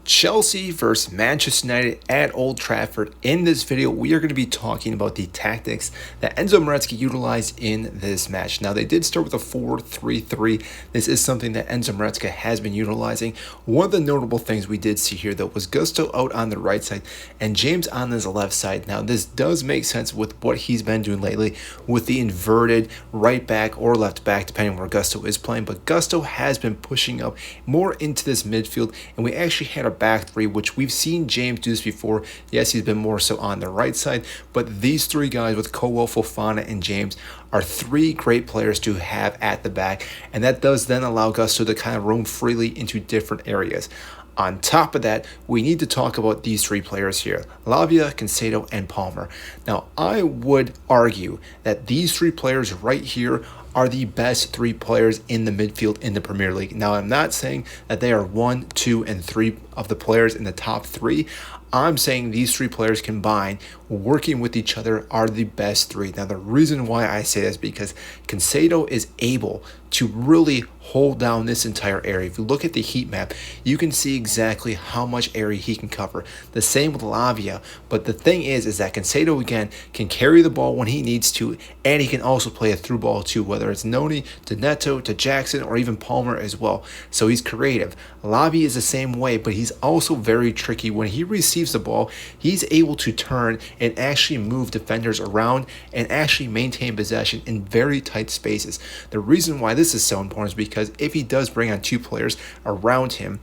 Chelsea versus Manchester United at Old Trafford. In this video, we are going to be talking about the tactics that Enzo Maresca utilized in this match. Now, they did start with a 4-3-3. This is something that Enzo Maresca has been utilizing. One of the notable things we did see here, though, was Gusto out on the right side and James on his left side. Now, this does make sense with what he's been doing lately with the inverted right back or left back, depending on where Gusto is playing. But Gusto has been pushing up more into this midfield, and we actually had a back three, which we've seen James do this before. Yes, he's been more so on the right side, but these three guys with Colwell, Fofana, and James are three great players to have at the back, and that does then allow Gusto to kind of roam freely into different areas. On top of that, we need to talk about these three players here, Lavia, Caicedo, and Palmer. Now, I would argue that these three players right here are the best three players in the midfield in the Premier League. Now, I'm not saying that they are 1, 2, and 3 of the players in the top three. I'm saying these three players combined, working with each other, are the best three. Now, the reason why I say this is because Caicedo is able to really hold down this entire area. If you look at the heat map, you can see exactly how much area he can cover. The same with Lavia, but the thing is that Caicedo, again, can carry the ball when he needs to, and he can also play a through ball too, whether it's Noni to Neto to Jackson or even Palmer as well. So he's creative. Lavia is the same way, but he's also very tricky. When he receives the ball, he's able to turn and actually move defenders around and actually maintain possession in very tight spaces. The reason why this is so important is because if he does bring on two players around him,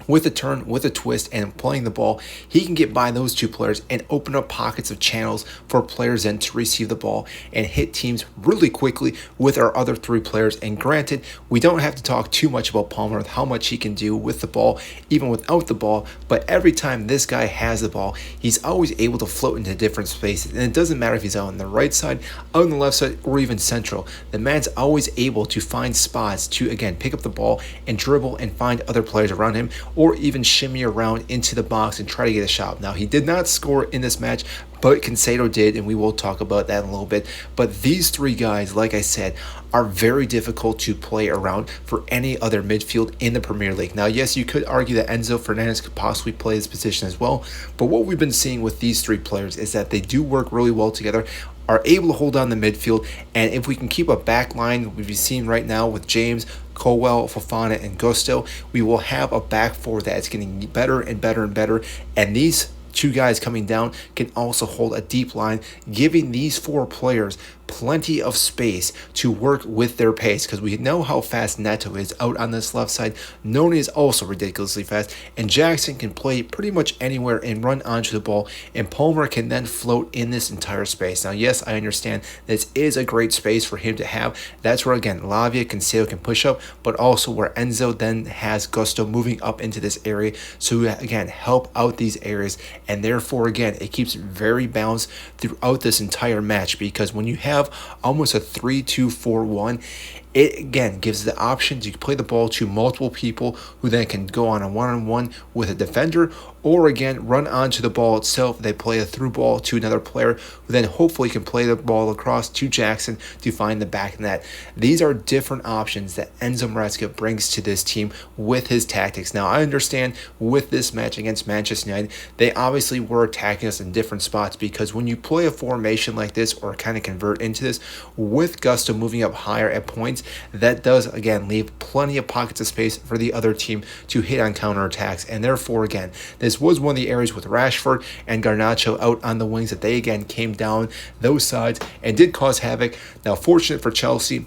with a turn, with a twist, and playing the ball, he can get by those two players and open up pockets of channels for players then to receive the ball and hit teams really quickly with our other three players. And granted, we don't have to talk too much about Palmer, how much he can do with the ball, even without the ball, but every time this guy has the ball, he's always able to float into different spaces. And it doesn't matter if he's out on the right side, out on the left side, or even central. The man's always able to find spots to, again, pick up the ball and dribble and find other players around him, or even shimmy around into the box and try to get a shot. Now, he did not score in this match, but Caicedo did, and we will talk about that in a little bit. But these three guys, like I said, are very difficult to play around for any other midfield in the Premier League. Now, yes, you could argue that Enzo Fernandez could possibly play this position as well, but what we've been seeing with these three players is that they do work really well together, are able to hold down the midfield, and if we can keep a back line we've seen right now with James, Colwell, Fofana, and Gusto, we will have a back four that's getting better and better and better, and these two guys coming down can also hold a deep line, giving these four players plenty of space to work with their pace, because we know how fast Neto is out on this left side. Noni is also ridiculously fast, and Jackson can play pretty much anywhere and run onto the ball, and Palmer can then float in this entire space. Now, yes, I understand this is a great space for him to have. That's where, again, Lavia, Caicedo can push up, but also where Enzo then has Gusto moving up into this area to, again, help out these areas, and therefore, again, it keeps very balanced throughout this entire match, because when you have almost a 3-2-4-1, it again gives the option to play the ball to multiple people who then can go on a one-on-one with a defender, or again run onto the ball itself. They play a through ball to another player who then hopefully can play the ball across to Jackson to find the back net. These are different options that Enzo Maresca brings to this team with his tactics. Now, I understand with this match against Manchester United, they obviously were attacking us in different spots, because when you play a formation like this or kind of convert into this with Gusto moving up higher at points, that does again leave plenty of pockets of space for the other team to hit on counterattacks. And therefore, again, this was one of the areas with Rashford and Garnacho out on the wings that they again came down those sides and did cause havoc. Now, fortunate for Chelsea,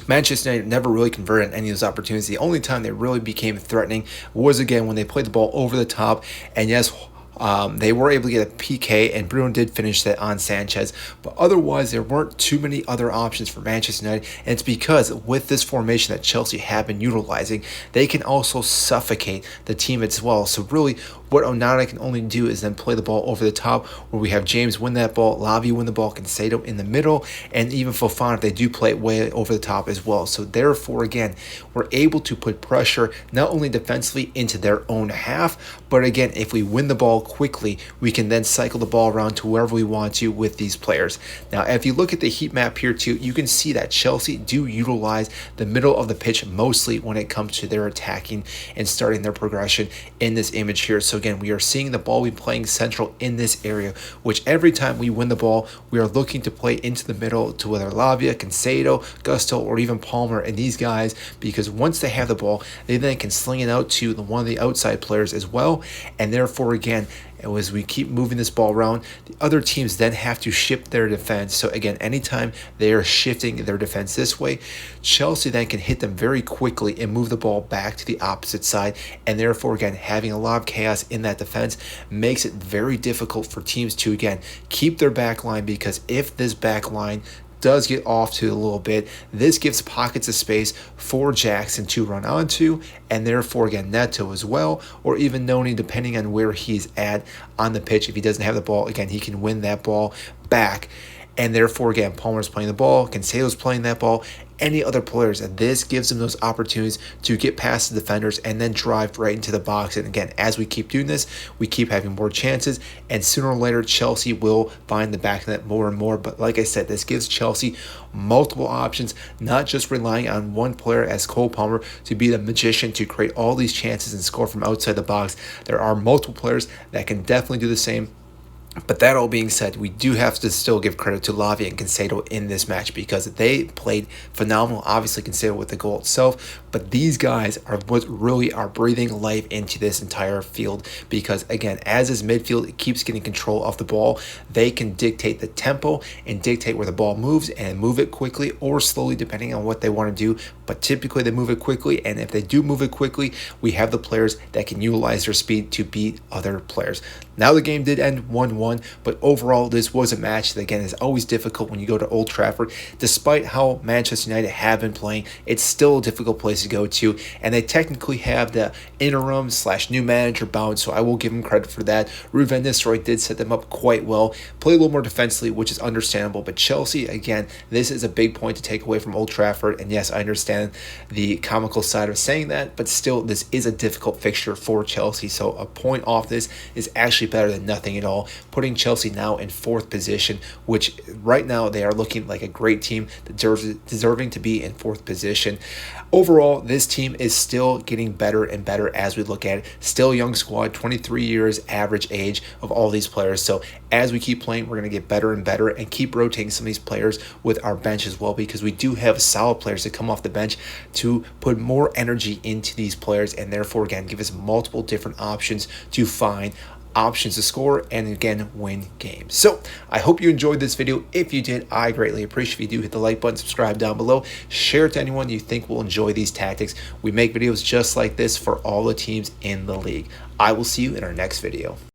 Manchester United never really converted on any of those opportunities. The only time they really became threatening was, again, when they played the ball over the top. And yes, they were able to get a PK, and Bruno did finish that on Sanchez. But otherwise, there weren't too many other options for Manchester United. And it's because with this formation that Chelsea have been utilizing, they can also suffocate the team as well. So really, what Onana can only do is then play the ball over the top, where we have James win that ball, Lavia win the ball, Caicedo in the middle, and even Fofana, if they do play it way over the top as well. So therefore, again, we're able to put pressure not only defensively into their own half, but again, if we win the ball quickly we can then cycle the ball around to wherever we want to with these players. Now, if you look at the heat map here too, you can see that Chelsea do utilize the middle of the pitch mostly when it comes to their attacking and starting their progression in this image here. So again, we are seeing the ball be playing central in this area, which every time we win the ball, we are looking to play into the middle to whether Lavia, Caicedo, Gusto, or even Palmer and these guys, because once they have the ball, they then can sling it out to one of the outside players as well. And therefore, again, as we keep moving this ball around, the other teams then have to shift their defense. So again, anytime they are shifting their defense this way, Chelsea then can hit them very quickly and move the ball back to the opposite side. And therefore, again, having a lot of chaos in that defense makes it very difficult for teams to, again, keep their back line, because if this back line does get off to a little bit, this gives pockets of space for Jackson to run onto, and therefore again Neto as well, or even Noni, depending on where he's at on the pitch. If he doesn't have the ball, again, he can win that ball back. And therefore, again, Palmer's playing the ball, Cancelo's playing that ball, any other players, and this gives them those opportunities to get past the defenders and then drive right into the box. And again, as we keep doing this, we keep having more chances, and sooner or later Chelsea will find the back of that more and more. But like I said, this gives Chelsea multiple options, not just relying on one player as Cole Palmer to be the magician to create all these chances and score from outside the box. There are multiple players that can definitely do the same. But that all being said, we do have to still give credit to Lavia and Caicedo in this match, because they played phenomenal. Obviously, Caicedo with the goal itself, but these guys are what really are breathing life into this entire field, because again, as this midfield keeps getting control of the ball, they can dictate the tempo and dictate where the ball moves and move it quickly or slowly depending on what they want to do. But typically they move it quickly, and if they do move it quickly, we have the players that can utilize their speed to beat other players. Now the game did end 1-1, but overall this was a match that again is always difficult when you go to Old Trafford. Despite how Manchester United have been playing, it's still a difficult place to go to, and they technically have the interim / new manager bound, so I will give them credit for that. Ruben Nistelrooy did set them up quite well, play a little more defensively, which is understandable, but Chelsea, again, this is a big point to take away from Old Trafford, and yes, I understand the comical side of saying that, but still, this is a difficult fixture for Chelsea, so a point off this is actually better than nothing at all, putting Chelsea now in 4th position, which right now they are looking like a great team, deserving to be in 4th position. Overall, this team is still getting better and better as we look at it. Still a young squad, 23 years average age of all these players. So as we keep playing, we're going to get better and better and keep rotating some of these players with our bench as well, because we do have solid players that come off the bench to put more energy into these players, and therefore, again, give us multiple different options to find options to score and again win games. So I hope you enjoyed this video. If you did, I greatly appreciate if you do hit the like button, subscribe down below, share it to anyone you think will enjoy these tactics. We make videos just like this for all the teams in the league. I will see you in our next video.